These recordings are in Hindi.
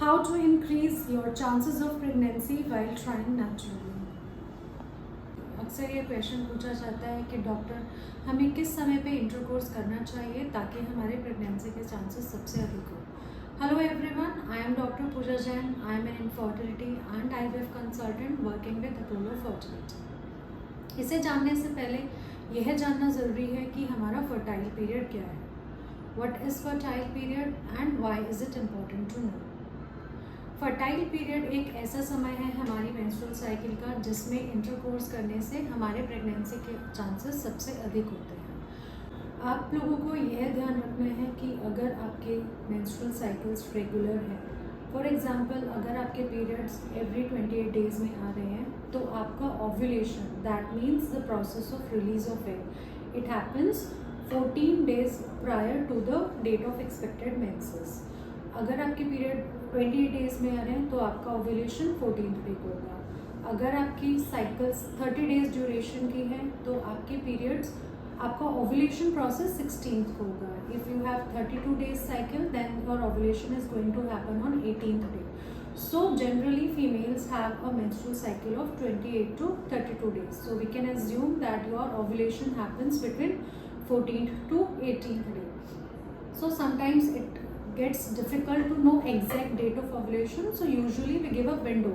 How to increase your chances of pregnancy while trying naturally. अक्सर ये क्वेश्चन पूछा जाता है कि डॉक्टर हमें किस समय पे इंटरकोर्स करना चाहिए ताकि हमारे प्रेगनेंसी के चांसेस सबसे अधिक हो. Hello everyone, I am doctor Pooja Jain. I am an infertility and IVF consultant working with Apollo fertility. इसे जानने से पहले यह जानना ज़रूरी है कि हमारा फर्टाइल पीरियड क्या है. What is fertile period and why is it important to know. Fertile period एक ऐसा समय है हमारी मेंस्ट्रुअल साइकिल का जिसमें इंटरकोर्स करने से हमारे प्रेगनेंसी के चांसेस सबसे अधिक होते हैं. आप लोगों को यह ध्यान रखना है कि अगर आपके मेंस्ट्रुअल साइकिल्स रेगुलर हैं, फॉर एग्जांपल अगर आपके पीरियड्स एवरी 28 डेज में आ रहे हैं तो आपका ovulation, that means the process of release of egg, it happens 14 days prior to the date of expected menses. अगर आपके पीरियड 28 डेज में आ रहे हैं तो आपका ओव्यूलेशन 14th डे को होगा. अगर आपकी साइकिल्स 30 डेज ड्यूरेशन की है तो आपके पीरियड्स, आपका ओव्यूलेशन प्रोसेस 16th को होगा. If you have 32 days cycle then your ovulation is going to happen on 18th day. So generally females have a menstrual cycle of 28 to 32 days. So we can assume that your ovulation happens between 14th to 18th day. So sometimes it gets difficult to know exact date of ovulation, so usually we give a window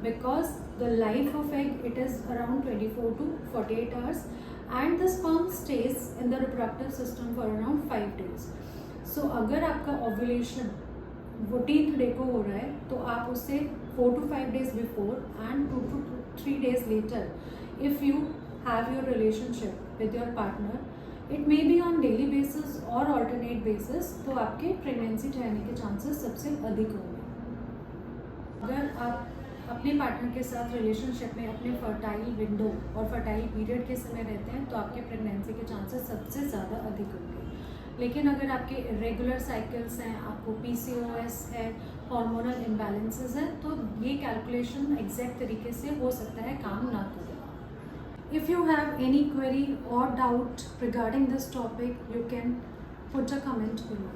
because the life of egg, it is around 24 to 48 hours and the sperm stays in the reproductive system for around 5 days. So अगर आपका ovulation 14th डे को हो रहा है तो आप उससे 4 to 5 days before and 2 to 3 days later, if you have your relationship with your partner, it may be on daily basis और ऑल्टरनेट बेसिस, तो आपके प्रेगनेंसी ठहरने के चांसेस सबसे अधिक होंगे. अगर आप अपने पार्टनर के साथ रिलेशनशिप में अपने फर्टाइल विंडो और फर्टाइल पीरियड के समय रहते हैं तो आपके प्रेगनेंसी के चांसेस सबसे ज़्यादा अधिक होंगे. लेकिन अगर आपके इरेगुलर साइकिल्स हैं, आपको PCOS है, हार्मोनल इम्बैलेंसेस हैं, तो ये कैलकुलेशन एग्जैक्ट तरीके से हो सकता है काम ना करे. If you have any query or doubt regarding this topic, you can put a comment below.